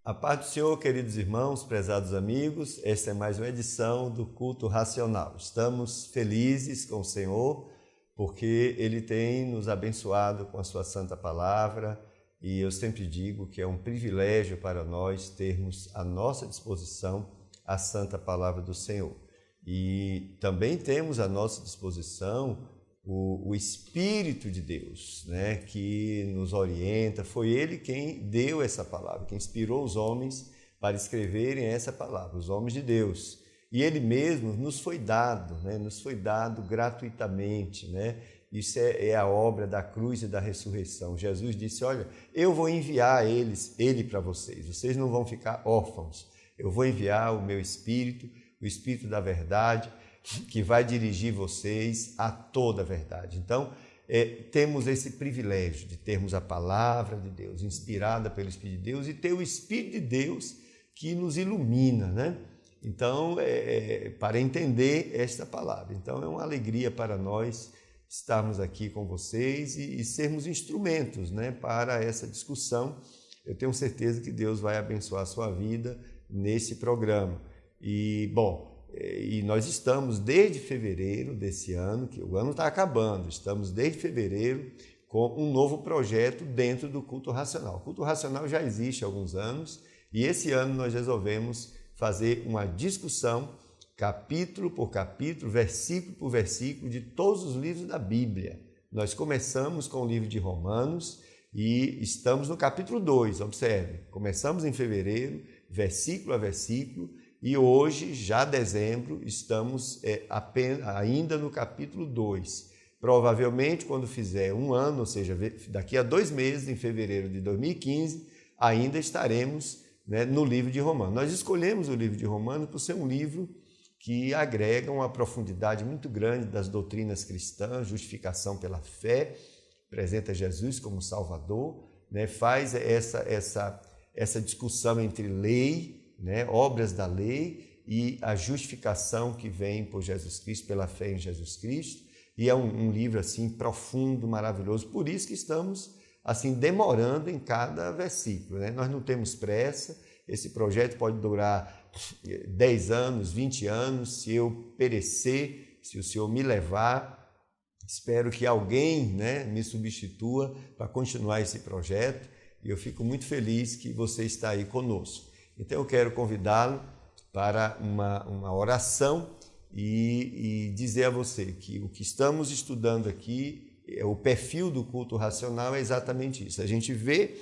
A paz do Senhor, queridos irmãos, prezados amigos, esta é mais uma edição do Culto Racional. Estamos felizes com o Senhor, porque Ele tem nos abençoado com a sua santa palavra, e eu sempre digo que é um privilégio para nós termos à nossa disposição a santa palavra do Senhor. E também temos à nossa disposição o Espírito de Deus, né, que nos orienta. Foi Ele quem deu essa palavra, quem inspirou os homens para escreverem essa palavra, os homens de Deus. E Ele mesmo nos foi dado, né, nos foi dado gratuitamente, né? Isso é a obra da cruz e da ressurreição. Jesus disse, olha, eu vou enviar Ele para vocês não vão ficar órfãos. Eu vou enviar o meu Espírito, o Espírito da verdade, que vai dirigir vocês a toda a verdade. Então, temos esse privilégio de termos a palavra de Deus, inspirada pelo Espírito de Deus, e ter o Espírito de Deus que nos ilumina, né? Então, para entender esta palavra. Então, é uma alegria para nós estarmos aqui com vocês e sermos instrumentos, né, para essa discussão. Eu tenho certeza que Deus vai abençoar a sua vida nesse programa. E nós estamos desde fevereiro desse ano, que o ano está acabando, estamos desde fevereiro com um novo projeto dentro do Culto Racional. O Culto Racional já existe há alguns anos e esse ano nós resolvemos fazer uma discussão, capítulo por capítulo, versículo por versículo, de todos os livros da Bíblia. Nós começamos com o livro de Romanos e estamos no capítulo 2, observe. Começamos em fevereiro, versículo a versículo, e hoje, já dezembro, estamos ainda no capítulo 2. Provavelmente, quando fizer um ano, ou seja, daqui a 2 meses, em fevereiro de 2015, ainda estaremos, né, no livro de Romanos. Nós escolhemos o livro de Romanos por ser um livro que agrega uma profundidade muito grande das doutrinas cristãs, justificação pela fé, apresenta Jesus como Salvador, né, faz essa discussão entre lei, né, obras da lei e a justificação que vem por Jesus Cristo, pela fé em Jesus Cristo, e é um livro assim profundo, maravilhoso. Por isso que estamos assim demorando em cada versículo, né? Nós não temos pressa. Esse projeto pode durar 10 anos, 20 anos, se eu perecer, se o Senhor me levar. Espero que alguém, né, me substitua para continuar esse projeto, e eu fico muito feliz que você está aí conosco. Então eu quero convidá-lo para uma oração e dizer a você que o que estamos estudando aqui, o perfil do culto racional é exatamente isso. A gente vê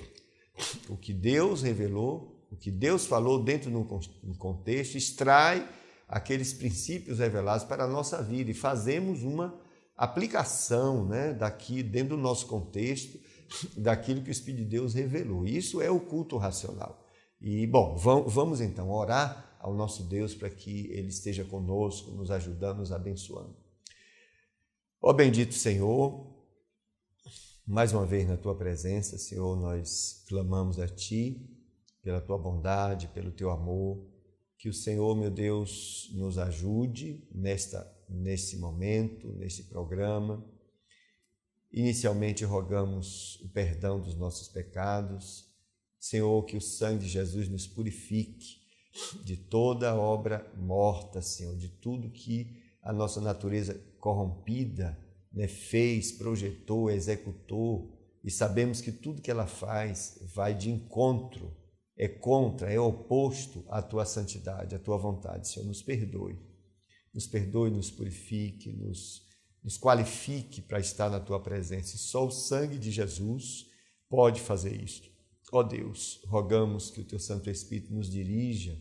o que Deus revelou, o que Deus falou dentro de um contexto, extrai aqueles princípios revelados para a nossa vida e fazemos uma aplicação, né, daqui dentro do nosso contexto, daquilo que o Espírito de Deus revelou. Isso é o culto racional. E, vamos então orar ao nosso Deus para que Ele esteja conosco, nos ajudando, nos abençoando. Ó bendito Senhor, mais uma vez na Tua presença, Senhor, nós clamamos a Ti pela Tua bondade, pelo Teu amor, que o Senhor, meu Deus, nos ajude nesse momento, nesse programa. Inicialmente rogamos o perdão dos nossos pecados, Senhor, que o sangue de Jesus nos purifique de toda obra morta, Senhor, de tudo que a nossa natureza corrompida, né, fez, projetou, executou, e sabemos que tudo que ela faz vai de encontro, é contra, é oposto à Tua santidade, à Tua vontade. Senhor, nos perdoe, nos purifique, nos qualifique para estar na Tua presença. E só o sangue de Jesus pode fazer isto. Ó Deus, rogamos que o Teu Santo Espírito nos dirija,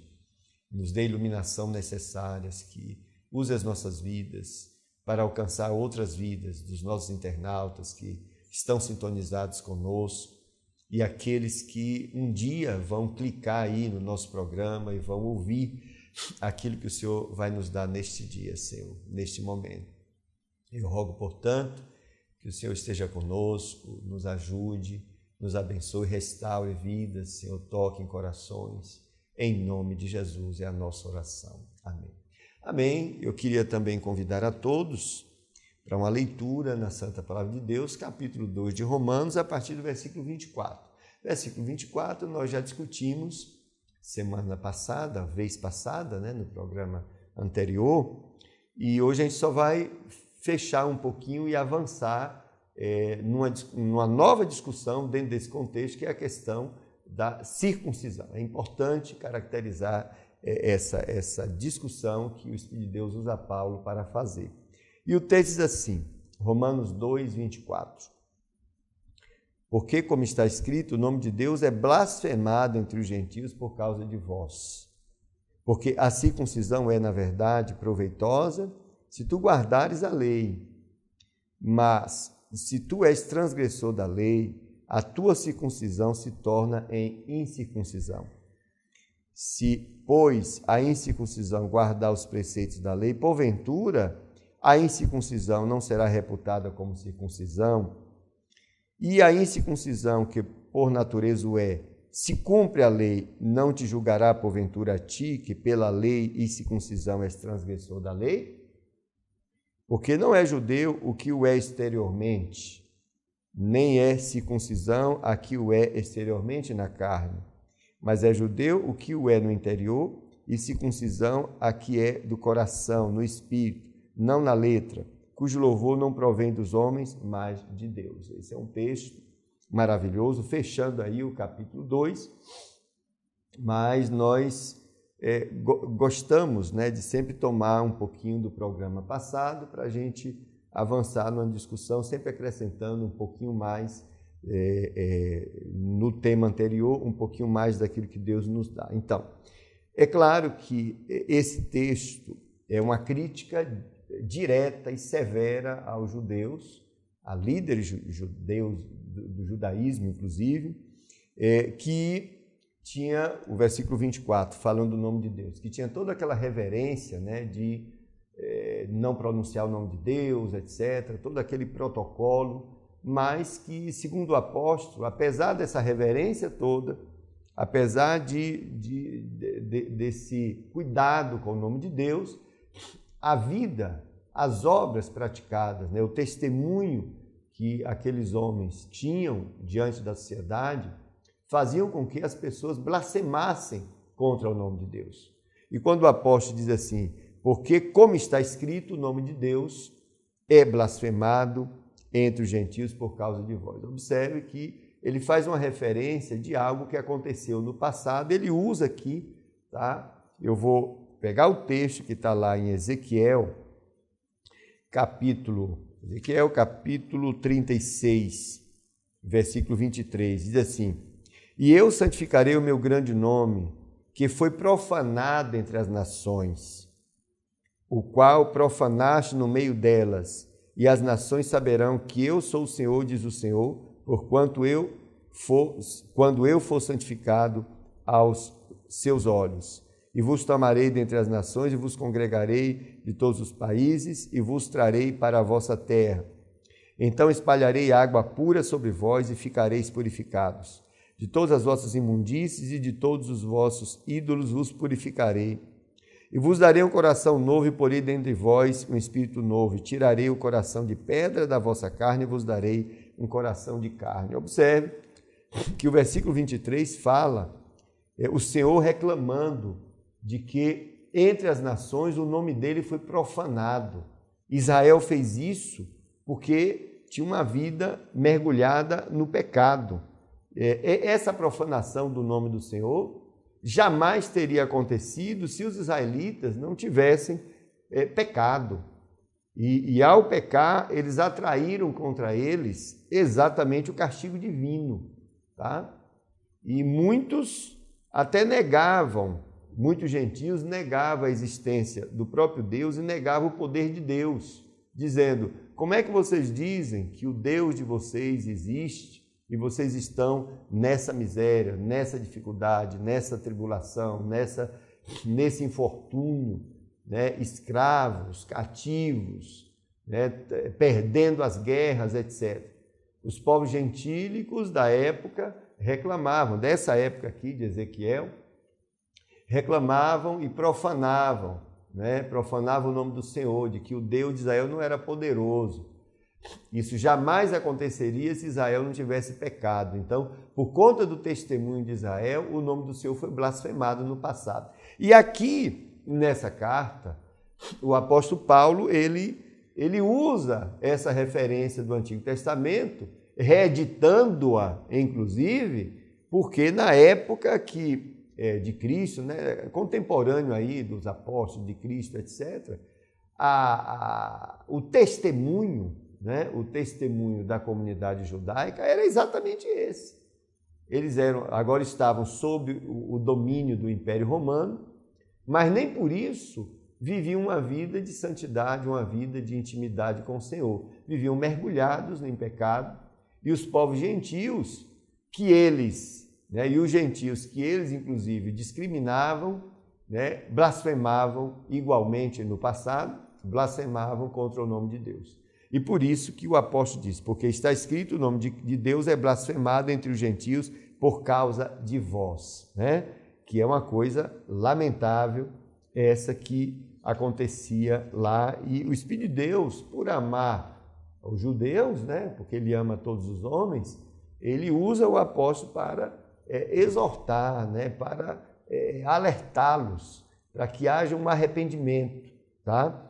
nos dê a iluminação necessária, que use as nossas vidas para alcançar outras vidas dos nossos internautas que estão sintonizados conosco e aqueles que um dia vão clicar aí no nosso programa e vão ouvir aquilo que o Senhor vai nos dar neste dia, Senhor, neste momento. Eu rogo, portanto, que o Senhor esteja conosco, nos ajude, nos abençoe, restaure vidas, Senhor, toque em corações. Em nome de Jesus é a nossa oração. Amém. Amém. Eu queria também convidar a todos para uma leitura na Santa Palavra de Deus, capítulo 2 de Romanos, a partir do versículo 24. Versículo 24 nós já discutimos semana passada, vez passada, né, no programa anterior, e hoje a gente só vai fechar um pouquinho e avançar numa nova discussão dentro desse contexto, que é a questão da circuncisão. É importante caracterizar essa discussão que o Espírito de Deus usa Paulo para fazer. E o texto diz assim, Romanos 2, 24. Porque, como está escrito, o nome de Deus é blasfemado entre os gentios por causa de vós. Porque a circuncisão é, na verdade, proveitosa se tu guardares a lei. Mas, se tu és transgressor da lei, a tua circuncisão se torna em incircuncisão. Se, pois, a incircuncisão guardar os preceitos da lei, porventura, a incircuncisão não será reputada como circuncisão, e a incircuncisão, que por natureza o é, se cumpre a lei, não te julgará porventura a ti, que pela lei e circuncisão és transgressor da lei? Porque não é judeu o que o é exteriormente, nem é circuncisão a que o é exteriormente na carne, mas é judeu o que o é no interior, e circuncisão a que é do coração, no espírito, não na letra, cujo louvor não provém dos homens, mas de Deus. Esse é um texto maravilhoso, fechando aí o capítulo 2, mas nós gostamos, né, de sempre tomar um pouquinho do programa passado para a gente avançar numa discussão, sempre acrescentando um pouquinho mais no tema anterior, um pouquinho mais daquilo que Deus nos dá. Então, é claro que esse texto é uma crítica direta e severa aos judeus, a líderes judeus do judaísmo, inclusive, que tinha o versículo 24, falando do nome de Deus, que tinha toda aquela reverência, né, de não pronunciar o nome de Deus, etc., todo aquele protocolo, mas que, segundo o apóstolo, apesar dessa reverência toda, apesar desse cuidado com o nome de Deus, a vida, as obras praticadas, né, o testemunho que aqueles homens tinham diante da sociedade, faziam com que as pessoas blasfemassem contra o nome de Deus. E quando o apóstolo diz assim, porque como está escrito, o nome de Deus é blasfemado entre os gentios por causa de vós. Observe que ele faz uma referência de algo que aconteceu no passado, ele usa aqui, tá? Eu vou pegar o texto que está lá em Ezequiel, capítulo 36, versículo 23, diz assim, e eu santificarei o meu grande nome, que foi profanado entre as nações, o qual profanaste no meio delas, e as nações saberão que eu sou o Senhor, diz o Senhor, porquanto quando eu for santificado aos seus olhos. E vos tomarei dentre as nações, e vos congregarei de todos os países, e vos trarei para a vossa terra. Então espalharei água pura sobre vós, e ficareis purificados. De todas as vossas imundícies e de todos os vossos ídolos vos purificarei. E vos darei um coração novo, e porei dentro de vós um espírito novo, e tirarei o coração de pedra da vossa carne, e vos darei um coração de carne. Observe que o versículo 23 fala, o Senhor reclamando de que entre as nações o nome dele foi profanado. Israel fez isso porque tinha uma vida mergulhada no pecado. Essa profanação do nome do Senhor jamais teria acontecido se os israelitas não tivessem pecado. E ao pecar, eles atraíram contra eles exatamente o castigo divino. Tá? E muitos até negavam, muitos gentios negavam a existência do próprio Deus e negavam o poder de Deus, dizendo, como é que vocês dizem que o Deus de vocês existe e vocês estão nessa miséria, nessa dificuldade, nessa tribulação, nesse infortúnio, né? Escravos, cativos, né? Perdendo as guerras, etc. Os povos gentílicos da época reclamavam, dessa época aqui de Ezequiel, reclamavam e profanavam, né? Profanavam o nome do Senhor, de que o Deus de Israel não era poderoso. Isso jamais aconteceria se Israel não tivesse pecado. Então, por conta do testemunho de Israel, o nome do Senhor foi blasfemado no passado. E aqui, nessa carta, o apóstolo Paulo, ele usa essa referência do Antigo Testamento, reeditando-a, inclusive, porque na época de Cristo, né, contemporâneo aí dos apóstolos de Cristo, etc., o testemunho, né, o testemunho da comunidade judaica era exatamente esse. Eles agora estavam sob o domínio do Império Romano, mas nem por isso viviam uma vida de santidade, uma vida de intimidade com o Senhor. Viviam mergulhados em pecado, e os povos gentios e os gentios que eles inclusive discriminavam, né, blasfemavam igualmente no passado, blasfemavam contra o nome de Deus. E por isso que o apóstolo diz, porque está escrito, o nome de Deus é blasfemado entre os gentios por causa de vós, né? Que é uma coisa lamentável, essa que acontecia lá. E o Espírito de Deus, por amar os judeus, né? Porque ele ama todos os homens, ele usa o apóstolo para exortar, né? Para alertá-los, para que haja um arrependimento, tá?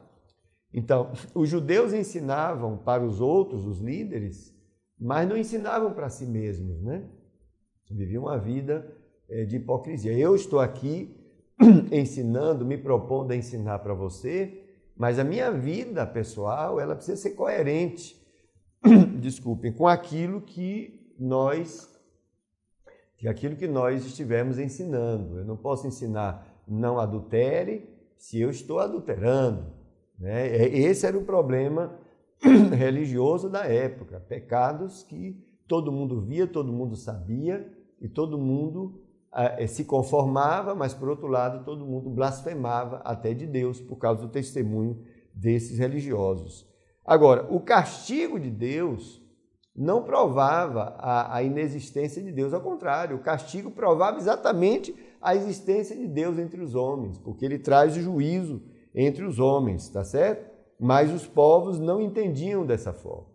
Então, os judeus ensinavam para os outros, os líderes, mas não ensinavam para si mesmos, né? Viviam uma vida de hipocrisia. Eu estou aqui ensinando, me propondo a ensinar para você, mas a minha vida pessoal, ela precisa ser coerente, desculpem, com aquilo que nós estivermos ensinando. Eu não posso ensinar não adultere se eu estou adulterando, né? Esse era o problema religioso da época, pecados que todo mundo via, todo mundo sabia e todo mundo se conformava, mas por outro lado todo mundo blasfemava até de Deus por causa do testemunho desses religiosos. Agora, o castigo de Deus não provava a inexistência de Deus, ao contrário, o castigo provava exatamente a existência de Deus entre os homens, porque ele traz o juízo entre os homens, tá certo? Mas os povos não entendiam dessa forma.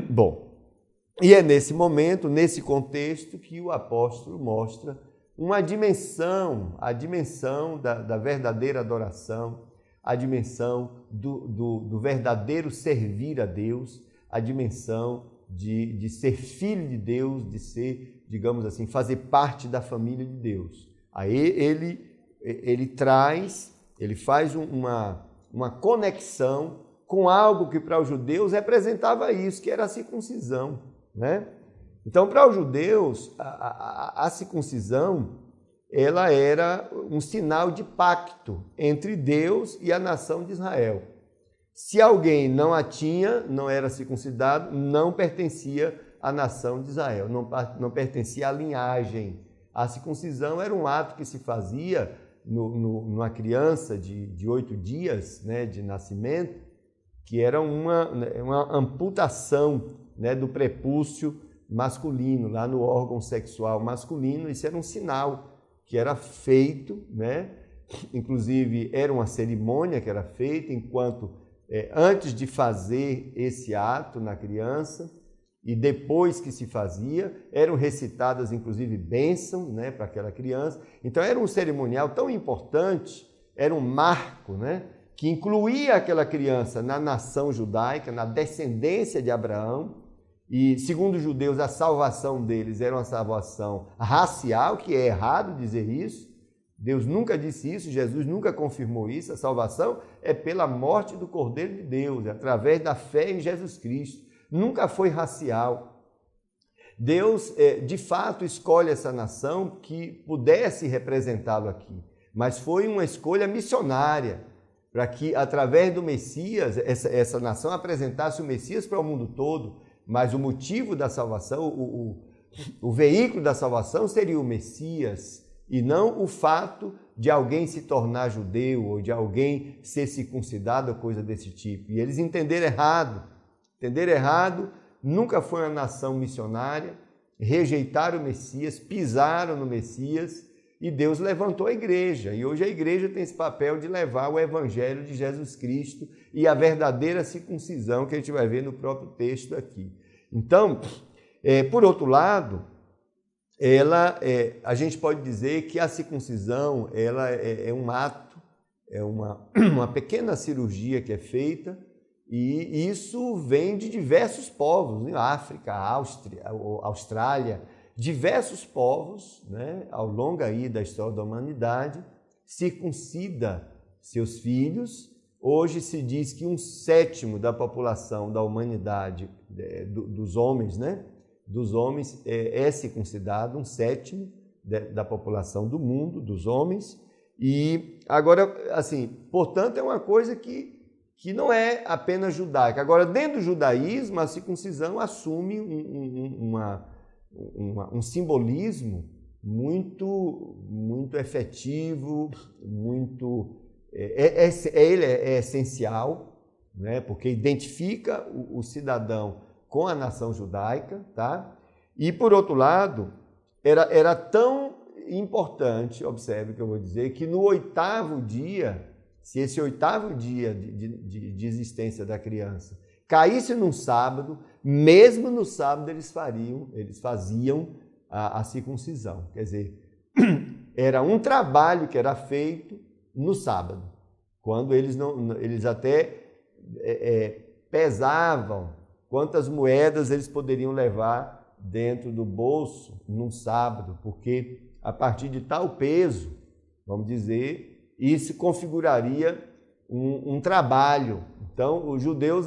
Bom, e é nesse momento, nesse contexto, que o apóstolo mostra a dimensão da verdadeira adoração, a dimensão do verdadeiro servir a Deus, a dimensão de ser filho de Deus, de ser, digamos assim, fazer parte da família de Deus. Aí ele faz uma conexão com algo que para os judeus representava isso, que era a circuncisão, né? Então, para os judeus, a circuncisão, ela era um sinal de pacto entre Deus e a nação de Israel. Se alguém não a tinha, não era circuncidado, não pertencia à nação de Israel, não pertencia à linhagem. A circuncisão era um ato que se fazia numa criança de 8 dias, né, de nascimento, que era uma amputação, né, do prepúcio masculino, lá no órgão sexual masculino. Isso era um sinal que era feito, né? Inclusive era uma cerimônia que era feita antes de fazer esse ato na criança e depois que se fazia, eram recitadas inclusive bênçãos, né, para aquela criança. Então era um cerimonial tão importante, era um marco, né, que incluía aquela criança na nação judaica, na descendência de Abraão. E, segundo os judeus, a salvação deles era uma salvação racial, que é errado dizer isso. Deus nunca disse isso, Jesus nunca confirmou isso. A salvação é pela morte do Cordeiro de Deus, é através da fé em Jesus Cristo. Nunca foi racial. Deus, de fato, escolhe essa nação que pudesse representá-lo aqui, mas foi uma escolha missionária, para que, através do Messias, essa nação apresentasse o Messias para o mundo todo. Mas o motivo da salvação, o veículo da salvação seria o Messias, e não o fato de alguém se tornar judeu ou de alguém ser circuncidado ou coisa desse tipo. E eles entenderam errado, nunca foi uma nação missionária, rejeitaram o Messias, pisaram no Messias, e Deus levantou a igreja. E hoje a igreja tem esse papel de levar o evangelho de Jesus Cristo e a verdadeira circuncisão, que a gente vai ver no próprio texto aqui. Então, por outro lado, a gente pode dizer que a circuncisão ela é um ato, é uma pequena cirurgia que é feita, e isso vem de diversos povos, África, Austrália, diversos povos, né, ao longo aí da história da humanidade, circuncida seus filhos. Hoje se diz que 1/7 da população da humanidade, dos homens, né, é circuncidado, 1/7 da população do mundo, dos homens. E agora, assim, portanto, é uma coisa que não é apenas judaica. Agora, dentro do judaísmo, a circuncisão assume um simbolismo muito efetivo, ele é essencial, né? Porque identifica o cidadão com a nação judaica, tá? E, por outro lado, era tão importante, observe o que eu vou dizer, que no 8º dia, se esse 8º dia de existência da criança caísse num sábado, mesmo no sábado eles faziam a circuncisão. Quer dizer, era um trabalho que era feito no sábado, quando eles até pesavam quantas moedas eles poderiam levar dentro do bolso num sábado, porque a partir de tal peso, vamos dizer, isso configuraria um trabalho. Então, os judeus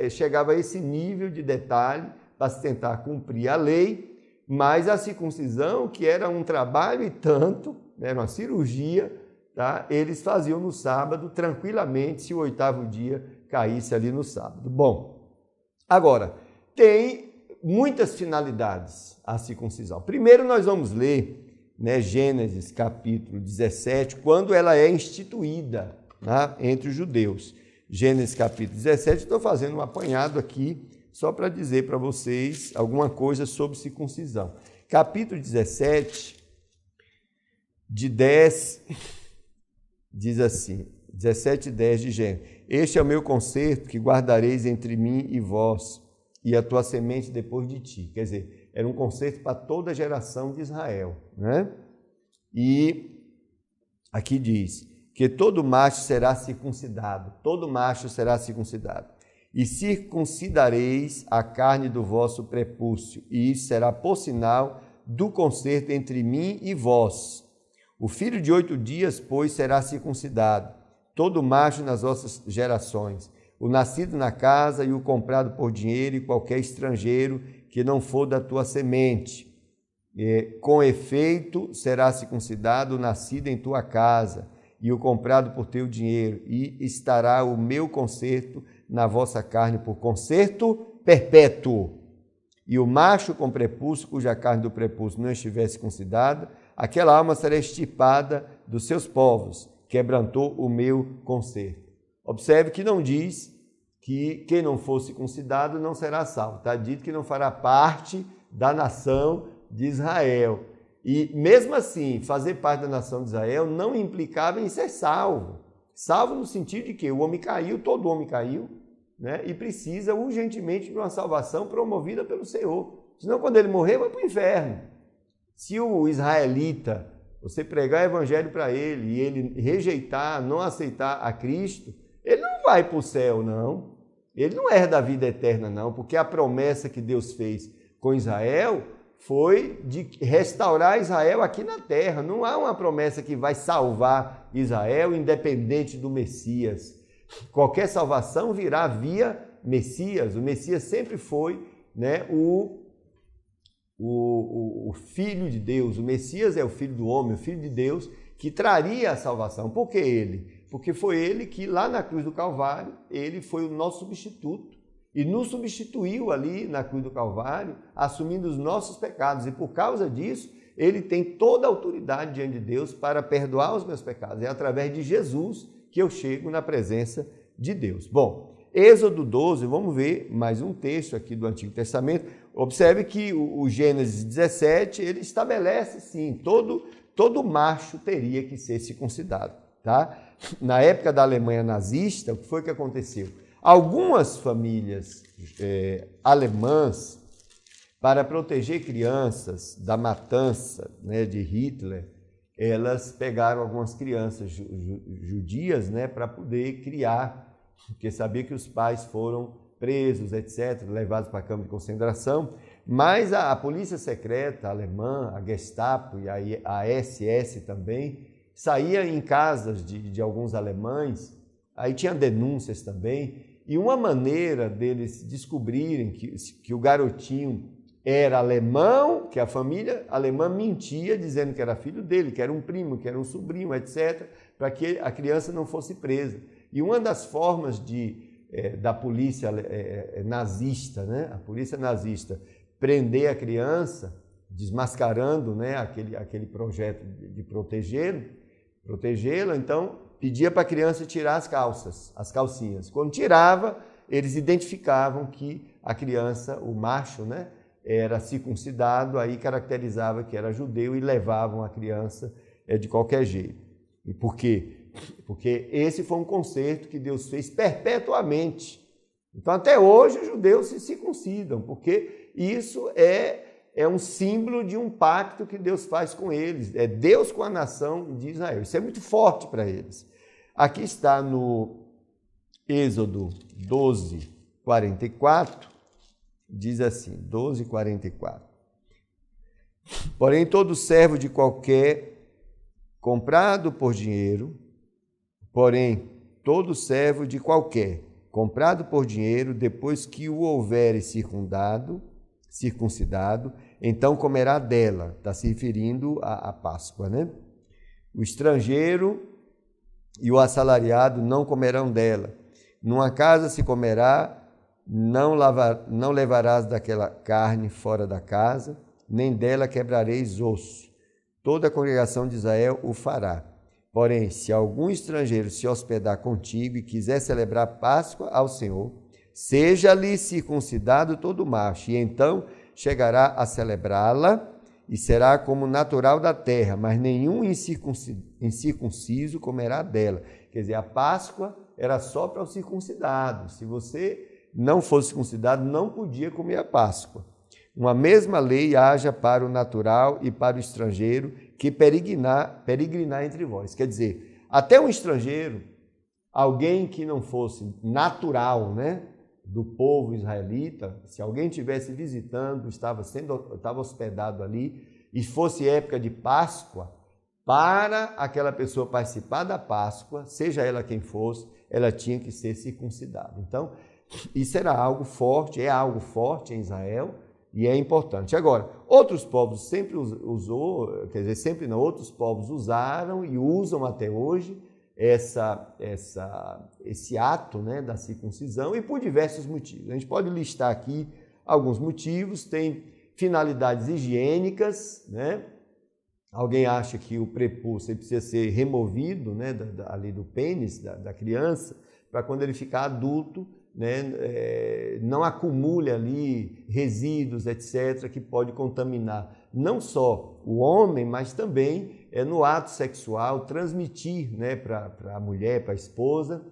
chegavam a esse nível de detalhe para se tentar cumprir a lei, mas a circuncisão, que era um trabalho e tanto, era uma cirurgia, tá? Eles faziam no sábado tranquilamente, se o 8º dia caísse ali no sábado. Bom, agora, tem muitas finalidades a circuncisão. Primeiro nós vamos ler, né, Gênesis capítulo 17, quando ela é instituída, né, entre os judeus. Gênesis capítulo 17, estou fazendo um apanhado aqui, só para dizer para vocês alguma coisa sobre circuncisão. Capítulo 17, de 10, diz assim, 17:10 de Gênesis: Este é o meu concerto que guardareis entre mim e vós, e a tua semente depois de ti. Quer dizer, era um concerto para toda a geração de Israel, né? E aqui diz que todo macho será circuncidado, e circuncidareis a carne do vosso prepúcio, e isso será por sinal do concerto entre mim e vós. O filho de 8 dias, pois, será circuncidado, todo macho nas vossas gerações, o nascido na casa e o comprado por dinheiro, e qualquer estrangeiro que não for da tua semente. Com efeito, será circuncidado o nascido em tua casa, e o comprado por teu dinheiro, e estará o meu concerto na vossa carne por concerto perpétuo. E o macho com prepúcio, cuja carne do prepúcio não estiver circuncidada, aquela alma será extirpada dos seus povos, quebrantou o meu concerto. Observe que não diz que quem não for circuncidado não será salvo. Está dito que não fará parte da nação de Israel. E mesmo assim, fazer parte da nação de Israel não implicava em ser salvo. Salvo no sentido de que o homem caiu, todo homem caiu, né? E precisa urgentemente de uma salvação promovida pelo Senhor. Senão, quando ele morrer, vai para o inferno. Se o israelita, você pregar o evangelho para ele e ele rejeitar, não aceitar a Cristo, ele não vai para o céu, não. Ele não herda a vida eterna, não, porque a promessa que Deus fez com Israel foi de restaurar Israel aqui na terra. Não há uma promessa que vai salvar Israel independente do Messias. Qualquer salvação virá via Messias. O Messias sempre foi, né, o Filho de Deus. O Messias é o Filho do homem, o Filho de Deus, que traria a salvação. Por que ele? Porque foi ele que lá na cruz do Calvário, ele foi o nosso substituto. E nos substituiu ali na cruz do Calvário, assumindo os nossos pecados. E por causa disso, ele tem toda a autoridade diante de Deus para perdoar os meus pecados. É através de Jesus que eu chego na presença de Deus. Bom, Êxodo 12, vamos ver mais um texto aqui do Antigo Testamento. Observe que o Gênesis 17, ele estabelece, sim, todo macho teria que ser circuncidado. Tá? Na época da Alemanha nazista, o que foi que aconteceu? Algumas famílias alemãs, para proteger crianças da matança, né, de Hitler, elas pegaram algumas crianças judias, né, para poder criar, porque sabia que os pais foram presos, etc., levados para a câmara de concentração, mas a polícia secreta alemã, a Gestapo e a SS também, saía em casas de alguns alemães, aí tinha denúncias também, e uma maneira deles descobrirem que o garotinho era alemão, que a família alemã mentia dizendo que era filho dele, que era um primo, que era um sobrinho, etc., para que a criança não fosse presa. E uma das formas da polícia nazista, né, a polícia nazista, prender a criança, desmascarando, né, aquele projeto de protegê-la, então pedia para a criança tirar as calcinhas. Quando tirava, eles identificavam que a criança, o macho, né, era circuncidado, aí caracterizava que era judeu e levavam a criança de qualquer jeito. E por quê? Porque esse foi um concerto que Deus fez perpetuamente. Então, até hoje, os judeus se circuncidam, porque isso é um símbolo de um pacto que Deus faz com eles. É Deus com a nação de Israel. Isso é muito forte para eles. Aqui está no Êxodo 12, 44, diz assim, 12:44. Porém, todo servo de qualquer comprado por dinheiro, depois que o houver circuncidado, então comerá dela. Está se referindo à Páscoa, né? O estrangeiro e o assalariado não comerão dela. Numa casa se comerá, não levarás daquela carne fora da casa, nem dela quebrareis osso. Toda a congregação de Israel o fará. Porém, se algum estrangeiro se hospedar contigo e quiser celebrar Páscoa ao Senhor, seja-lhe circuncidado todo macho, e então chegará a celebrá-la, e será como natural da terra, mas nenhum incircunciso comerá dela. Quer dizer, a Páscoa era só para o circuncidado. Se você não fosse circuncidado, não podia comer a Páscoa. Uma mesma lei haja para o natural e para o estrangeiro que peregrinar entre vós. Quer dizer, até um estrangeiro, alguém que não fosse natural, né, do povo israelita, se alguém estivesse visitando, estava hospedado ali, e fosse época de Páscoa, para aquela pessoa participar da Páscoa, seja ela quem fosse, ela tinha que ser circuncidada. Então, isso era algo forte, é algo forte em Israel e é importante. Agora, outros povos sempre outros povos usaram e usam até hoje esse ato, né, da circuncisão, e por diversos motivos. A gente pode listar aqui alguns motivos. Tem finalidades higiênicas, né? Alguém acha que o prepúcio precisa ser removido, né, ali do pênis da criança, para quando ele ficar adulto, né, não acumule ali resíduos, etc., que pode contaminar não só o homem, mas também no ato sexual, transmitir, né, para a mulher, para a esposa,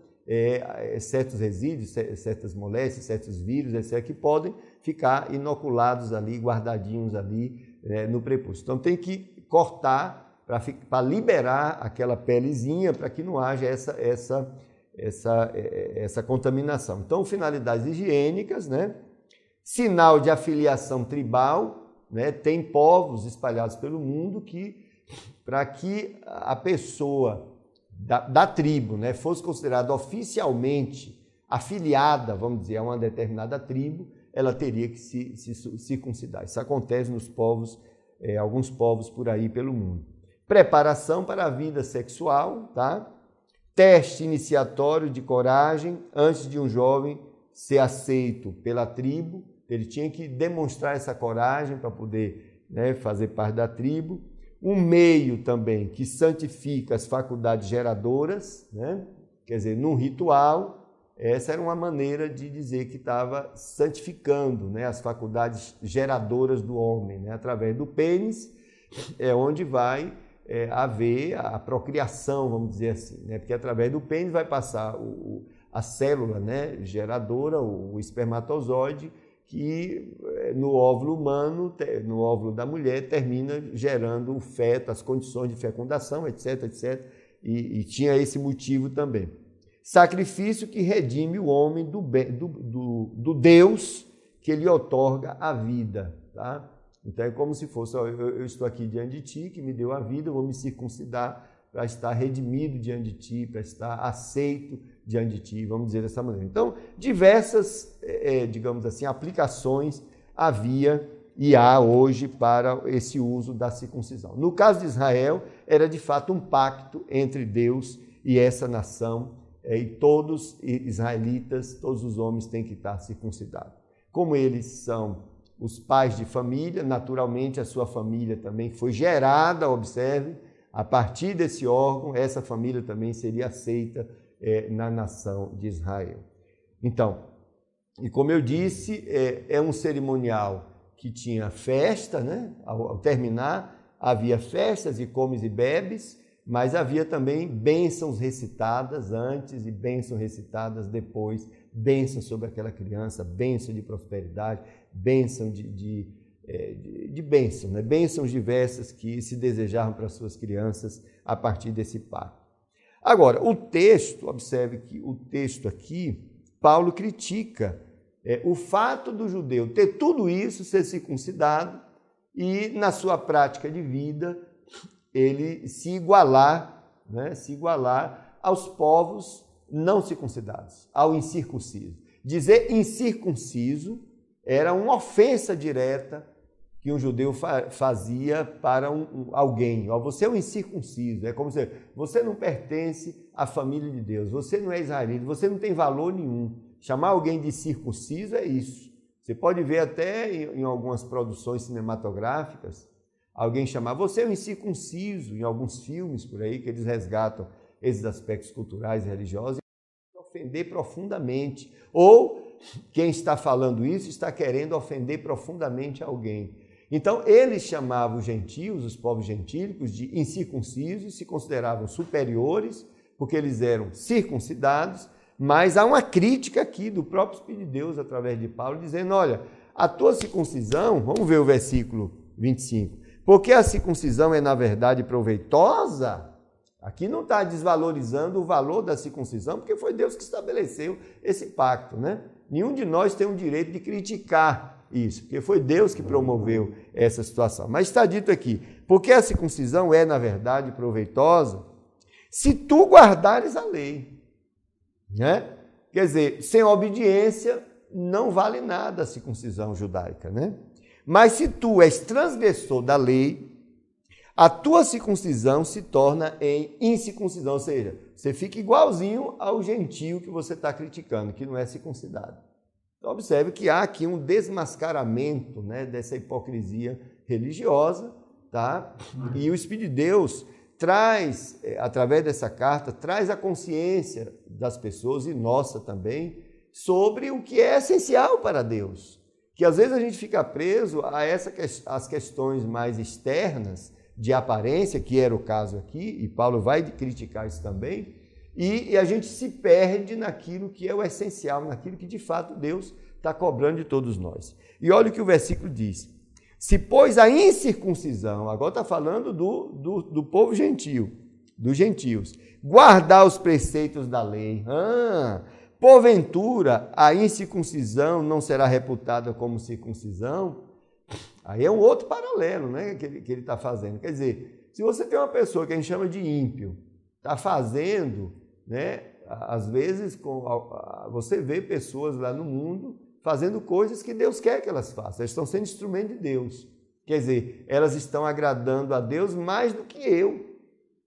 certos resíduos, certas moléstias, certos vírus, etc., que podem ficar inoculados ali, guardadinhos ali no prepúcio. Então tem que cortar para liberar aquela pelezinha, para que não haja essa contaminação. Então, finalidades higiênicas, né? Sinal de afiliação tribal, né? Tem povos espalhados pelo mundo que, para que a pessoa da tribo, né, fosse considerada oficialmente afiliada, vamos dizer, a uma determinada tribo, ela teria que se circuncidar. Isso acontece nos povos, alguns povos por aí pelo mundo. Preparação para a vida sexual, tá? Teste iniciatório de coragem antes de um jovem ser aceito pela tribo. Ele tinha que demonstrar essa coragem para poder, né, fazer parte da tribo. Um meio também que santifica as faculdades geradoras, né? Quer dizer, num ritual, essa era uma maneira de dizer que estava santificando, né, as faculdades geradoras do homem, né? Através do pênis, onde vai haver a procriação, vamos dizer assim, né? Porque através do pênis vai passar a célula, né, geradora, o espermatozoide, que no óvulo humano, no óvulo da mulher, termina gerando o feto, as condições de fecundação, etc, etc. E tinha esse motivo também. Sacrifício que redime o homem do Deus que lhe outorga a vida, tá? Então é como se fosse, ó, eu estou aqui diante de ti, que me deu a vida, eu vou me circuncidar para estar redimido diante de ti, para estar aceito diante de ti, vamos dizer dessa maneira. Então, diversas, digamos assim, aplicações havia e há hoje para esse uso da circuncisão. No caso de Israel, era de fato um pacto entre Deus e essa nação, e todos israelitas, todos os homens têm que estar circuncidados. Como eles são os pais de família, naturalmente a sua família também foi gerada, observe, a partir desse órgão, essa família também seria aceita na nação de Israel. Então, e como eu disse, é um cerimonial que tinha festa, né? Ao terminar, havia festas e comes e bebes, mas havia também bênçãos recitadas antes e bênçãos recitadas depois, bênção sobre aquela criança, bênção de prosperidade, bênção de bênção, né? Bênçãos diversas que se desejavam para suas crianças a partir desse pacto. Agora, o texto, observe que o texto aqui, Paulo critica o fato do judeu ter tudo isso, ser circuncidado, e na sua prática de vida ele se igualar, né? Se igualar aos povos não circuncidados, ao incircunciso. Dizer incircunciso era uma ofensa direta que um judeu fazia para alguém. Ó, você é um incircunciso, é como se você não pertence à família de Deus, você não é israelita, você não tem valor nenhum. Chamar alguém de circunciso é isso. Você pode ver até em algumas produções cinematográficas, alguém chamar, você é um incircunciso, em alguns filmes por aí, que eles resgatam esses aspectos culturais e religiosos, e ofender profundamente. Ou quem está falando isso está querendo ofender profundamente alguém. Então, eles chamavam os gentios, os povos gentílicos, de incircuncisos, se consideravam superiores, porque eles eram circuncidados, mas há uma crítica aqui do próprio Espírito de Deus, através de Paulo, dizendo, olha, a tua circuncisão, vamos ver o versículo 25, porque a circuncisão é, na verdade, proveitosa. Aqui não está desvalorizando o valor da circuncisão, porque foi Deus que estabeleceu esse pacto, né? Nenhum de nós tem o direito de criticar isso, porque foi Deus que promoveu essa situação. Mas está dito aqui, porque a circuncisão é, na verdade, proveitosa, se tu guardares a lei, né? Quer dizer, sem obediência não vale nada a circuncisão judaica, né? Mas se tu és transgressor da lei, a tua circuncisão se torna em incircuncisão, ou seja, você fica igualzinho ao gentio que você está criticando, que não é circuncidado. Então, observe que há aqui um desmascaramento, né, dessa hipocrisia religiosa, tá? E o Espírito de Deus traz, através dessa carta, traz a consciência das pessoas, e nossa também, sobre o que é essencial para Deus. Que às vezes a gente fica preso a as questões mais externas, de aparência, que era o caso aqui, e Paulo vai criticar isso também, e a gente se perde naquilo que é o essencial, naquilo que de fato Deus está cobrando de todos nós. E olha o que o versículo diz, se pois a incircuncisão, agora está falando do povo gentil, dos gentios, guardar os preceitos da lei, porventura a incircuncisão não será reputada como circuncisão. Aí é um outro paralelo, né, que ele está fazendo. Quer dizer, se você tem uma pessoa que a gente chama de ímpio, está fazendo, né, às vezes você vê pessoas lá no mundo fazendo coisas que Deus quer que elas façam, elas estão sendo instrumento de Deus. Quer dizer, elas estão agradando a Deus mais do que eu,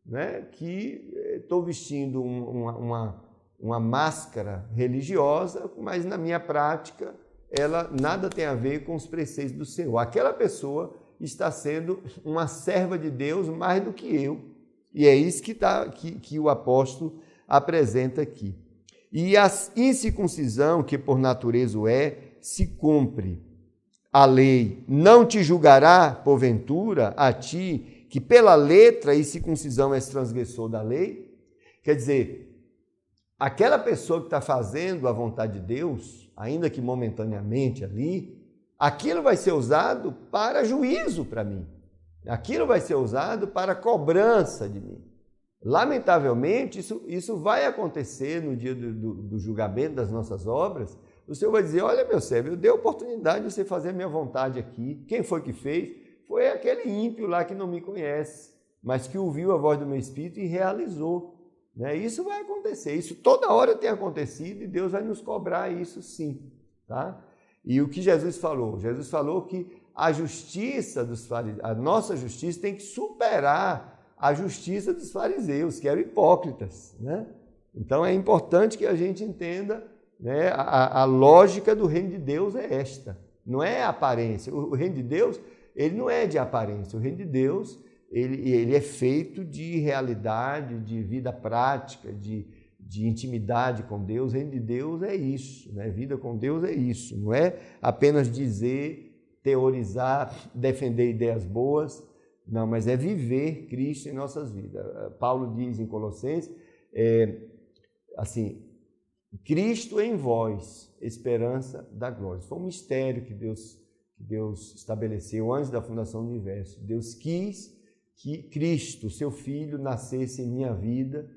né, que estou vestindo uma máscara religiosa, mas na minha prática ela nada tem a ver com os preceitos do Senhor. Aquela pessoa está sendo uma serva de Deus mais do que eu. E é isso que o apóstolo apresenta aqui. E a incircuncisão, que por natureza se cumpre a lei, não te julgará, porventura, a ti, que pela letra e circuncisão és transgressor da lei. Quer dizer, aquela pessoa que está fazendo a vontade de Deus, ainda que momentaneamente ali, aquilo vai ser usado para juízo para mim. Aquilo vai ser usado para cobrança de mim. Lamentavelmente, isso vai acontecer no dia do julgamento das nossas obras. O Senhor vai dizer, olha meu servo, eu dei a oportunidade de você fazer a minha vontade aqui. Quem foi que fez? Foi aquele ímpio lá que não me conhece, mas que ouviu a voz do meu Espírito e realizou. Né? Isso vai acontecer, isso toda hora tem acontecido e Deus vai nos cobrar isso sim. Tá? E o que Jesus falou? Jesus falou que a justiça dos fariseus, a nossa justiça tem que superar a justiça dos fariseus, que eram hipócritas. Né? Então é importante que a gente entenda, né, a lógica do reino de Deus é esta, não é a aparência. O reino de Deus, ele não é de aparência, o reino de Deus ele é feito de realidade, de vida prática, de intimidade com Deus. O reino de Deus é isso, né? Vida com Deus é isso, não é apenas dizer, teorizar, defender ideias boas, não, mas é viver Cristo em nossas vidas. Paulo diz em Colossenses, assim, Cristo em vós, esperança da glória. Isso foi um mistério que Deus estabeleceu antes da fundação do universo. Deus quis que Cristo, seu Filho, nascesse em minha vida,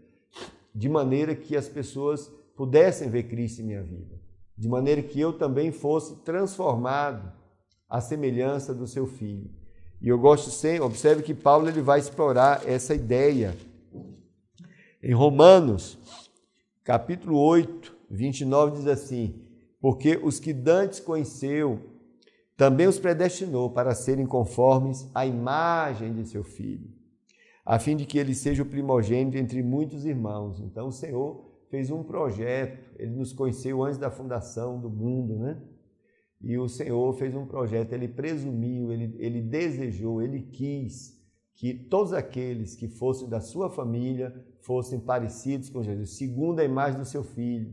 de maneira que as pessoas pudessem ver Cristo em minha vida, de maneira que eu também fosse transformado à semelhança do seu Filho. E eu gosto sempre, observe que Paulo ele vai explorar essa ideia em Romanos, capítulo 8, 29, diz assim, porque os que dantes conheceu, também os predestinou para serem conformes à imagem de seu Filho, a fim de que ele seja o primogênito entre muitos irmãos. Então o Senhor fez um projeto, ele nos conheceu antes da fundação do mundo, né? E o Senhor fez um projeto, ele presumiu, ele desejou, ele quis que todos aqueles que fossem da sua família fossem parecidos com Jesus, segundo a imagem do seu Filho,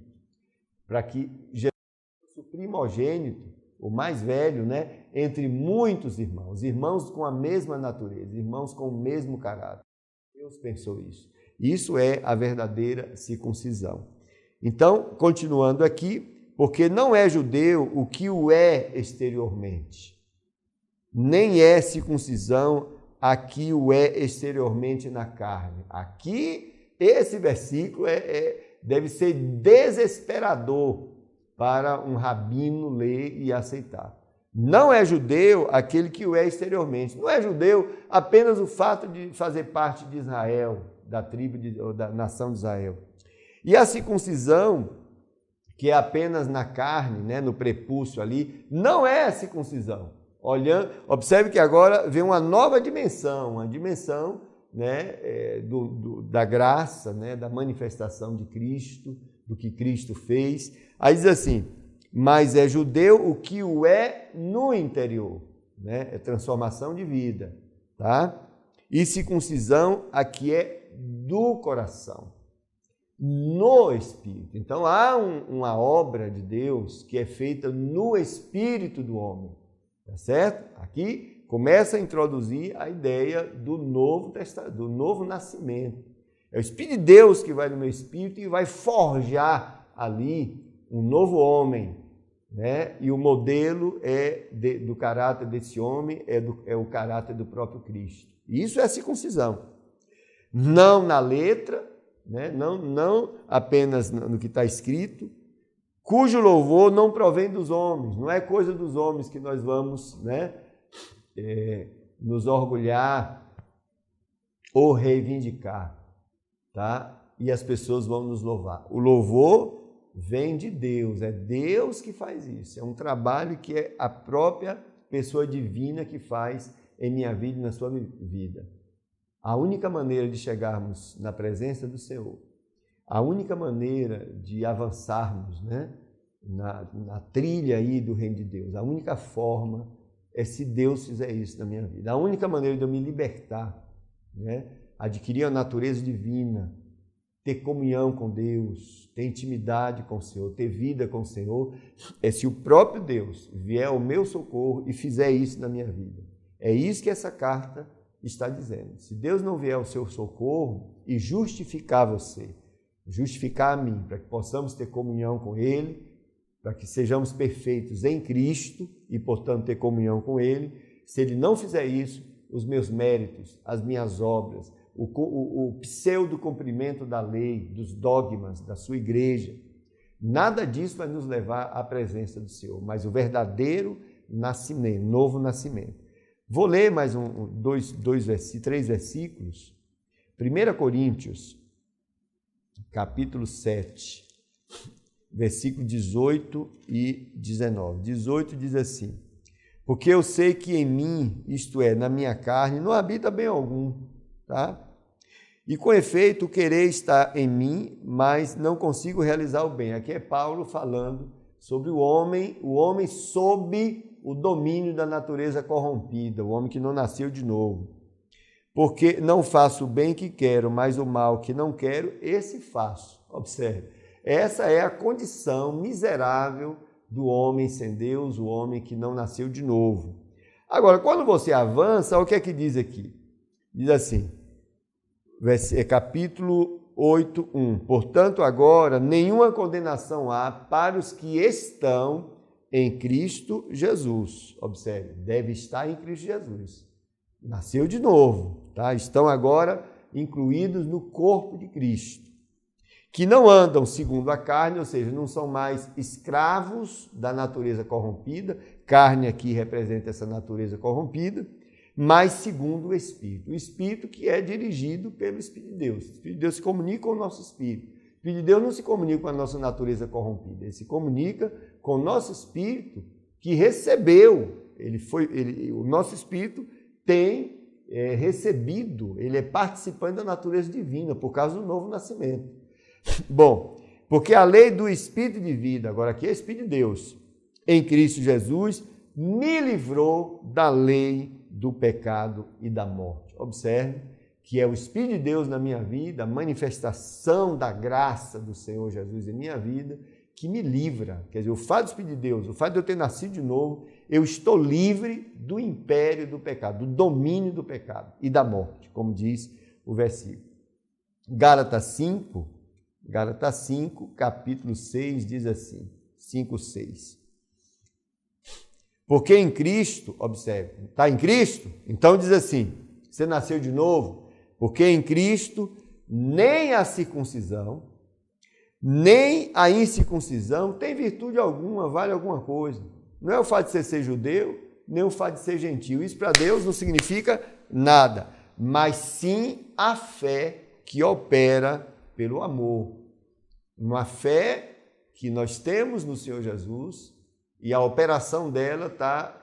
para que Jesus fosse o primogênito, o mais velho, né, entre muitos irmãos, irmãos com a mesma natureza, irmãos com o mesmo caráter. Deus pensou isso. Isso é a verdadeira circuncisão. Então, continuando aqui, porque não é judeu o que o é exteriormente, nem é circuncisão a que o é exteriormente na carne. Aqui, esse versículo deve ser desesperador para um rabino ler e aceitar. Não é judeu aquele que o é exteriormente. Não é judeu apenas o fato de fazer parte de Israel, da tribo ou da nação de Israel. E a circuncisão, que é apenas na carne, né, no prepúcio ali, não é a circuncisão. Observe que agora vem uma nova dimensão, uma dimensão, né, da graça, né, da manifestação de Cristo, do que Cristo fez. Aí diz assim, mas é judeu o que o é no interior, né? É transformação de vida, tá? E circuncisão a que é do coração, no Espírito. Então há uma obra de Deus que é feita no Espírito do homem, tá certo? Aqui começa a introduzir a ideia do novo nascimento. É o Espírito de Deus que vai no meu espírito e vai forjar ali um novo homem, né? E o modelo do caráter desse homem é o caráter do próprio Cristo. Isso é a circuncisão. Não na letra, né? Não apenas no que está escrito, cujo louvor não provém dos homens, não é coisa dos homens que nós vamos, né, nos orgulhar ou reivindicar, tá? E as pessoas vão nos louvar. O louvor vem de Deus, é Deus que faz isso, é um trabalho que é a própria pessoa divina que faz em minha vida e na sua vida. A única maneira de chegarmos na presença do Senhor, a única maneira de avançarmos, né, na trilha aí do reino de Deus, a única forma é se Deus fizer isso na minha vida. A única maneira de eu me libertar, né, adquirir a natureza divina, ter comunhão com Deus, ter intimidade com o Senhor, ter vida com o Senhor, é se o próprio Deus vier ao meu socorro e fizer isso na minha vida. É isso que essa carta está dizendo. Se Deus não vier ao seu socorro e justificar você, justificar a mim, para que possamos ter comunhão com Ele, para que sejamos perfeitos em Cristo e, portanto, ter comunhão com Ele, se Ele não fizer isso, os meus méritos, as minhas obras, o pseudo-cumprimento da lei, dos dogmas da sua igreja, nada disso vai nos levar à presença do Senhor, mas o verdadeiro nascimento, novo nascimento. Vou ler mais três versículos. 1 Coríntios, capítulo 7, versículo 18 e 19. 18 diz assim: porque eu sei que em mim, isto é, na minha carne, não habita bem algum, tá? E com efeito, querer estar em mim, mas não consigo realizar o bem. Aqui é Paulo falando sobre o homem sob o domínio da natureza corrompida, o homem que não nasceu de novo. Porque não faço o bem que quero, mas o mal que não quero, esse faço. Observe, essa é a condição miserável do homem sem Deus, o homem que não nasceu de novo. Agora, quando você avança, o que é que diz aqui? Diz assim, capítulo 8, 1. Portanto, agora, nenhuma condenação há para os que estão em Cristo Jesus. Observe, deve estar em Cristo Jesus. Nasceu de novo, tá? Estão agora incluídos no corpo de Cristo. Que não andam segundo a carne, ou seja, não são mais escravos da natureza corrompida, carne aqui representa essa natureza corrompida, mas segundo o Espírito. O Espírito que é dirigido pelo Espírito de Deus. O Espírito de Deus se comunica com o nosso Espírito. O Espírito de Deus não se comunica com a nossa natureza corrompida, ele se comunica com o nosso Espírito que recebeu. O nosso Espírito tem recebido, ele é participante da natureza divina por causa do novo nascimento. Bom, porque a lei do Espírito de vida, agora aqui é Espírito de Deus, em Cristo Jesus, me livrou da lei do pecado e da morte. Observe que é o Espírito de Deus na minha vida, a manifestação da graça do Senhor Jesus em minha vida, que me livra. Quer dizer, o fato do Espírito de Deus, o fato de eu ter nascido de novo, eu estou livre do império do pecado, do domínio do pecado e da morte, como diz o versículo. Gálatas 5, capítulo 6, diz assim, 5, 6. Porque em Cristo, observe, está em Cristo? Então diz assim, você nasceu de novo? Porque em Cristo nem a circuncisão, nem a incircuncisão tem virtude alguma, vale alguma coisa. Não é o fato de ser judeu, nem o fato de ser gentil. Isso para Deus não significa nada, mas sim a fé que opera pelo amor. Uma fé que nós temos no Senhor Jesus e a operação dela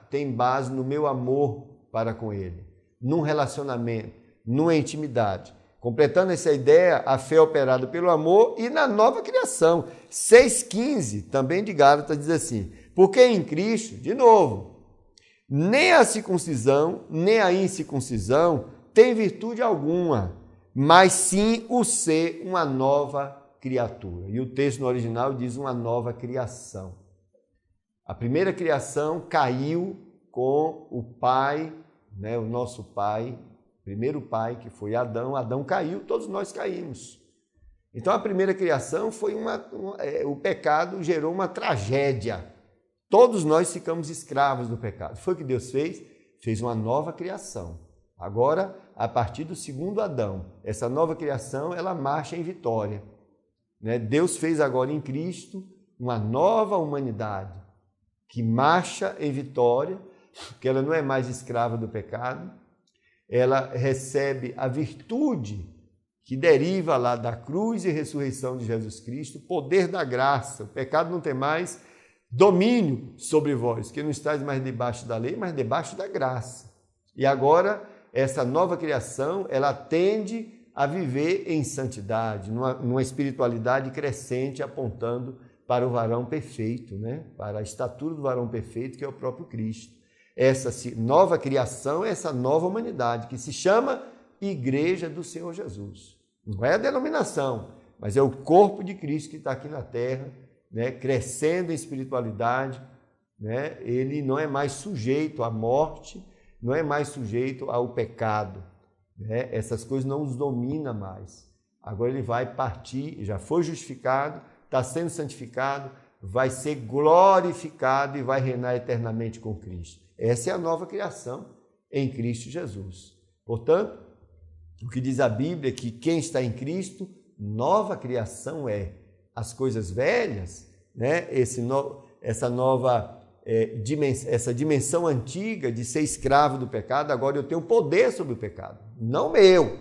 tem base no meu amor para com Ele, num relacionamento, numa intimidade. Completando essa ideia, a fé operada pelo amor e na nova criação. 6,15, também de Gálatas, diz assim, porque em Cristo, de novo, nem a circuncisão, nem a incircuncisão tem virtude alguma, mas sim o ser uma nova criatura. E o texto no original diz uma nova criação. A primeira criação caiu com o pai, né, o nosso pai, primeiro pai, que foi Adão. Adão caiu, todos nós caímos. Então a primeira criação foi o pecado gerou uma tragédia. Todos nós ficamos escravos do pecado. Foi o que Deus fez? Fez uma nova criação. Agora, a partir do segundo Adão, essa nova criação, ela marcha em vitória. Né? Deus fez agora em Cristo uma nova humanidade que marcha em vitória, que ela não é mais escrava do pecado, ela recebe a virtude que deriva lá da cruz e ressurreição de Jesus Cristo, o poder da graça. O pecado não tem mais domínio sobre vós, que não estáis mais debaixo da lei, mas debaixo da graça. E agora, essa nova criação, ela tende a viver em santidade, numa espiritualidade crescente, apontando para o varão perfeito, né? Para a estatura do varão perfeito, que é o próprio Cristo. Essa nova criação, essa nova humanidade, que se chama Igreja do Senhor Jesus. Não é a denominação, mas é o corpo de Cristo que está aqui na terra, né? Crescendo em espiritualidade, né? Ele não é mais sujeito à morte, não é mais sujeito ao pecado. né? Essas coisas não os dominam mais. Agora ele vai partir, já foi justificado, está sendo santificado, vai ser glorificado e vai reinar eternamente com Cristo. Essa é a nova criação em Cristo Jesus. Portanto, o que diz a Bíblia é que quem está em Cristo, nova criação é. As coisas velhas, né? Essa dimensão antiga de ser escravo do pecado, agora eu tenho poder sobre o pecado. Não meu,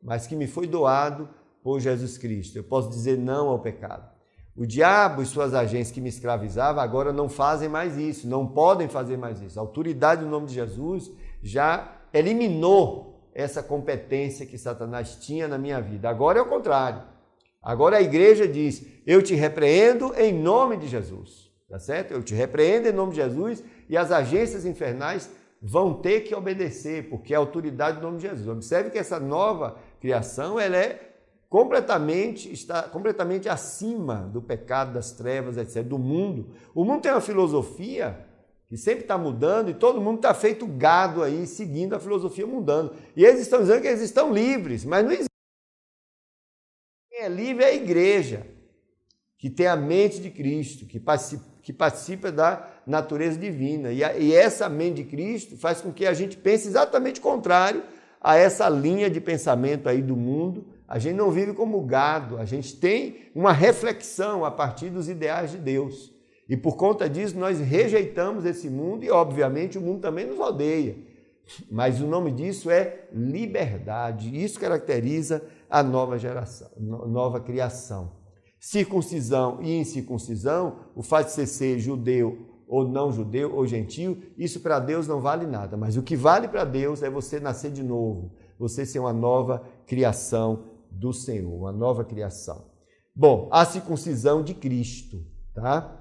mas que me foi doado por Jesus Cristo. Eu posso dizer não ao pecado. O diabo e suas agências que me escravizavam agora não fazem mais isso, não podem fazer mais isso. A autoridade no nome de Jesus já eliminou essa competência que Satanás tinha na minha vida. Agora é o contrário. Agora a igreja diz, eu te repreendo em nome de Jesus, tá certo? Eu te repreendo em nome de Jesus e as agências infernais vão ter que obedecer, porque é a autoridade do nome de Jesus. Observe que essa nova criação, ela está completamente acima do pecado, das trevas, etc., do mundo. O mundo tem uma filosofia que sempre está mudando e todo mundo está feito gado aí, seguindo a filosofia mudando. E eles estão dizendo que eles estão livres, mas não existe. Quem é livre é a igreja, que tem a mente de Cristo, que participa da natureza divina. E essa mente de Cristo faz com que a gente pense exatamente contrário a essa linha de pensamento aí do mundo. A gente não vive como gado, a gente tem uma reflexão a partir dos ideais de Deus. E por conta disso nós rejeitamos esse mundo e, obviamente, o mundo também nos odeia. Mas o nome disso é liberdade. Isso caracteriza a nova geração, nova criação. Circuncisão e incircuncisão, o fato de ser judeu ou não judeu ou gentil, isso para Deus não vale nada. Mas o que vale para Deus é você nascer de novo, você ser uma nova criação do Senhor, uma nova criação. Bom, a circuncisão de Cristo, tá?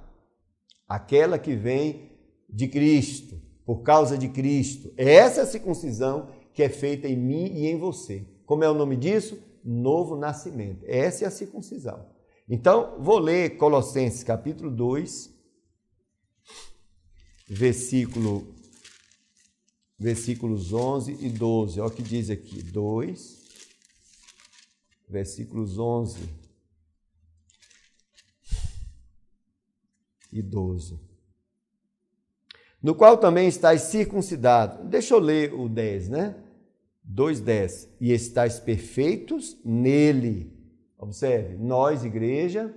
Aquela que vem de Cristo, por causa de Cristo. Essa é a circuncisão que é feita em mim e em você. Como é o nome disso? Novo nascimento. Essa é a circuncisão. Então, vou ler Colossenses capítulo 2, versículos 11 e 12. Olha o que diz aqui, 2, versículos 11 e 12. No qual também estáis circuncidados. Deixa eu ler o 10, né? 2:10. E estáis perfeitos nele. Observe, nós, igreja,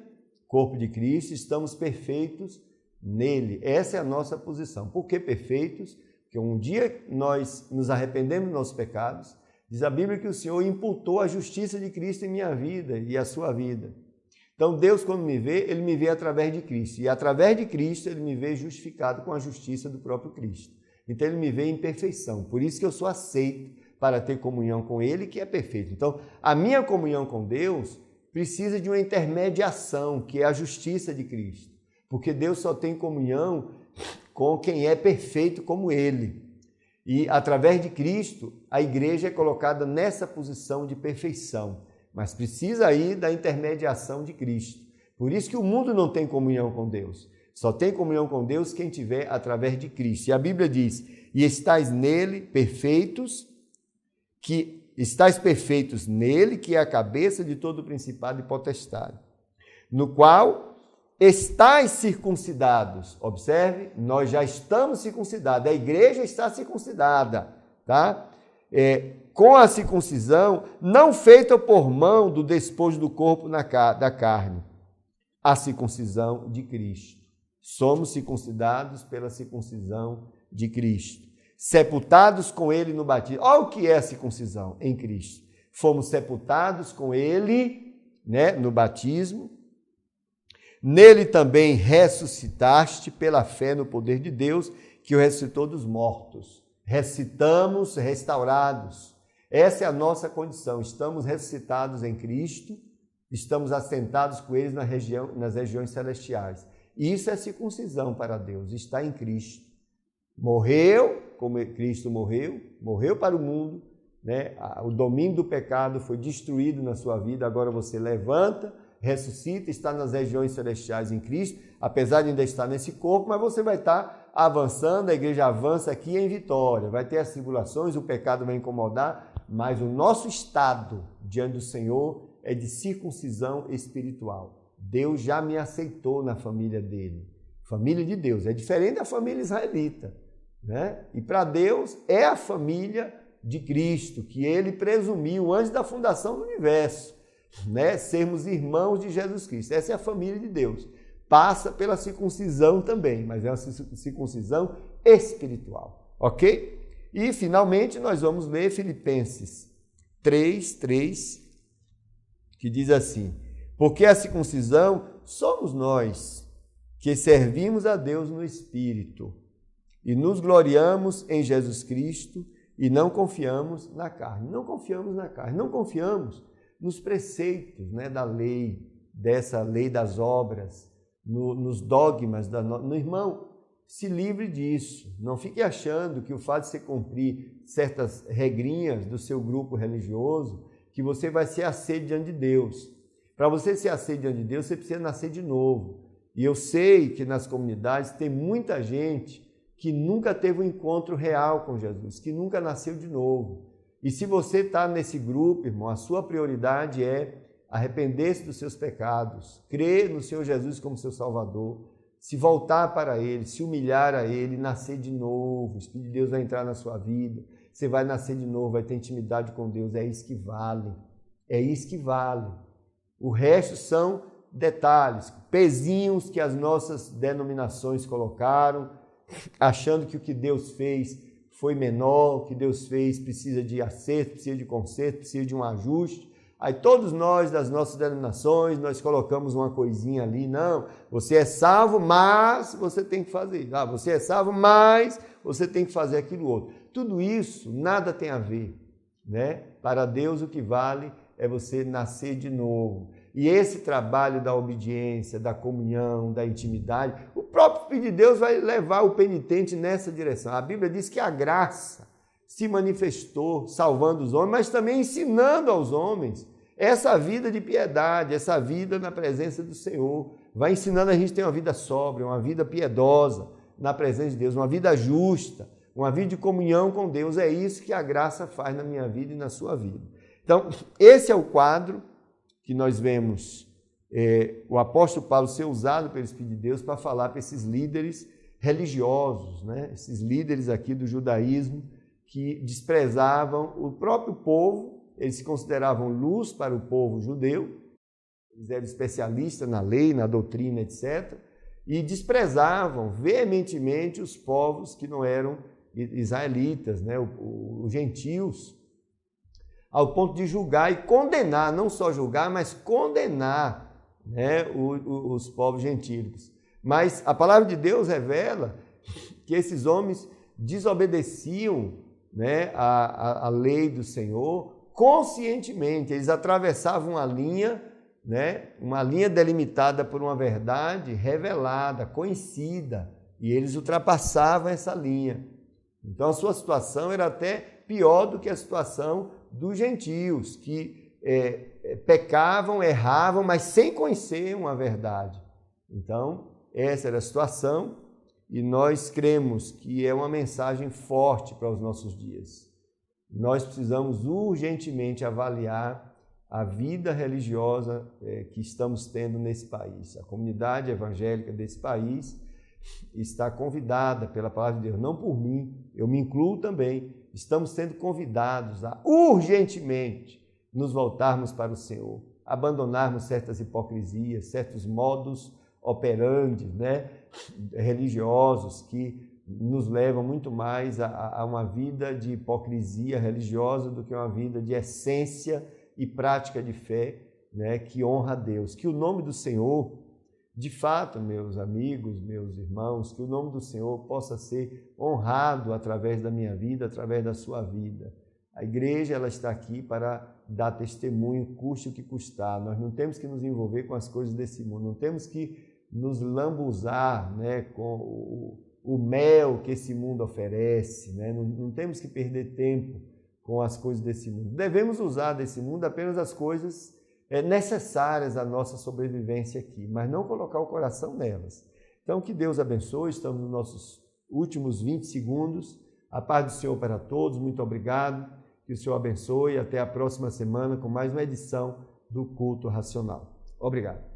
corpo de Cristo, estamos perfeitos nele. Essa é a nossa posição. Por que perfeitos? Porque um dia nós nos arrependemos dos nossos pecados. Diz a Bíblia que o Senhor imputou a justiça de Cristo em minha vida e a sua vida. Então Deus, quando me vê, Ele me vê através de Cristo. E através de Cristo, Ele me vê justificado com a justiça do próprio Cristo. Então Ele me vê em perfeição. Por isso que eu sou aceito para ter comunhão com Ele, que é perfeito. Então, a minha comunhão com Deus precisa de uma intermediação, que é a justiça de Cristo. Porque Deus só tem comunhão com quem é perfeito como Ele. E através de Cristo, a igreja é colocada nessa posição de perfeição. Mas precisa aí da intermediação de Cristo. Por isso que o mundo não tem comunhão com Deus. Só tem comunhão com Deus quem tiver através de Cristo. E a Bíblia diz, e estáis nele perfeitos, estáis perfeitos nele, que é a cabeça de todo principado e potestade, no qual estáis circuncidados. Observe, nós já estamos circuncidados, a igreja está circuncidada, tá? Com a circuncisão, não feita por mão do despojo do corpo da carne, a circuncisão de Cristo. Somos circuncidados pela circuncisão de Cristo. Sepultados com Ele no batismo. Olha o que é a circuncisão em Cristo. Fomos sepultados com Ele, né, no batismo. Nele também ressuscitaste pela fé no poder de Deus, que o ressuscitou dos mortos. Ressuscitamos restaurados. Essa é a nossa condição. Estamos ressuscitados em Cristo, estamos assentados com Ele nas regiões celestiais. Isso é circuncisão para Deus, está em Cristo. Morreu, como Cristo morreu para o mundo, né? O domínio do pecado foi destruído na sua vida, agora você levanta, ressuscita, está nas regiões celestiais em Cristo, apesar de ainda estar nesse corpo, mas você vai estar avançando, a igreja avança aqui em vitória, vai ter as tribulações, o pecado vai incomodar, mas o nosso estado diante do Senhor é de circuncisão espiritual. Deus já me aceitou na família dele. Família de Deus é diferente da família israelita, né? E para Deus é a família de Cristo, que ele presumiu antes da fundação do universo, né? Sermos irmãos de Jesus Cristo. Essa é a família de Deus. Passa pela circuncisão também, mas é uma circuncisão espiritual, ok? E, finalmente, nós vamos ler Filipenses 3, que diz assim: porque a circuncisão somos nós, que servimos a Deus no Espírito, e nos gloriamos em Jesus Cristo, e não confiamos na carne. Não confiamos na carne, não confiamos nos preceitos, né, da lei, dessa lei das obras, nos dogmas no irmão, se livre disso. Não fique achando que o fato de você cumprir certas regrinhas do seu grupo religioso, que você vai ser aceito diante de Deus. Para você ser aceito diante de Deus, você precisa nascer de novo. E eu sei que nas comunidades tem muita gente que nunca teve um encontro real com Jesus, que nunca nasceu de novo. E se você está nesse grupo, irmão, a sua prioridade é arrepender-se dos seus pecados, crer no Senhor Jesus como seu Salvador, se voltar para Ele, se humilhar a Ele, nascer de novo. O Espírito de Deus vai entrar na sua vida, você vai nascer de novo, vai ter intimidade com Deus. É isso que vale, é isso que vale. O resto são detalhes, pezinhos que as nossas denominações colocaram, achando que o que Deus fez foi menor, o que Deus fez precisa de acerto, precisa de conserto, precisa de um ajuste. Aí todos nós, das nossas denominações, nós colocamos uma coisinha ali. Não, você é salvo, mas você tem que fazer isso. Você é salvo, mas você tem que fazer aquilo outro. Tudo isso nada tem a ver, né? Para Deus o que vale é você nascer de novo. E esse trabalho da obediência, da comunhão, da intimidade, o próprio Filho de Deus vai levar o penitente nessa direção. A Bíblia diz que a graça se manifestou salvando os homens, mas também ensinando aos homens essa vida de piedade, essa vida na presença do Senhor. Vai ensinando a gente a ter uma vida sóbria, uma vida piedosa na presença de Deus, uma vida justa, uma vida de comunhão com Deus. É isso que a graça faz na minha vida e na sua vida. Então, esse é o quadro que nós vemos o apóstolo Paulo ser usado pelo Espírito de Deus para falar para esses líderes religiosos, né? Esses líderes aqui do judaísmo que desprezavam o próprio povo, eles se consideravam luz para o povo judeu, eles eram especialistas na lei, na doutrina, etc., e desprezavam veementemente os povos que não eram israelitas, né? Os gentios, ao ponto de julgar e condenar, não só julgar, mas condenar, né, os povos gentílicos. Mas a palavra de Deus revela que esses homens desobedeciam, né, a lei do Senhor conscientemente. Eles atravessavam uma linha, né, uma linha delimitada por uma verdade revelada, conhecida, e eles ultrapassavam essa linha. Então a sua situação era até pior do que a situação dos gentios, que pecavam, erravam, mas sem conhecer uma verdade. Então, essa era a situação, e nós cremos que é uma mensagem forte para os nossos dias. Nós precisamos urgentemente avaliar a vida religiosa que estamos tendo nesse país. A comunidade evangélica desse país está convidada pela palavra de Deus, não por mim, eu me incluo também. Estamos sendo convidados a urgentemente nos voltarmos para o Senhor, abandonarmos certas hipocrisias, certos modus operandi, né, religiosos que nos levam muito mais a uma vida de hipocrisia religiosa do que uma vida de essência e prática de fé, né, que honra a Deus. Que o nome do Senhor, de fato, meus amigos, meus irmãos, que o nome do Senhor possa ser honrado através da minha vida, através da sua vida. A igreja, ela está aqui para dar testemunho, custe o que custar. Nós não temos que nos envolver com as coisas desse mundo, não temos que nos lambuzar, né, com o mel que esse mundo oferece, né? Não temos que perder tempo com as coisas desse mundo. Devemos usar desse mundo apenas as coisas necessárias à nossa sobrevivência aqui, mas não colocar o coração nelas. Então, que Deus abençoe. Estamos nos nossos últimos 20 segundos. A paz do Senhor para todos. Muito obrigado. Que o Senhor abençoe e até a próxima semana com mais uma edição do Culto Racional. Obrigado.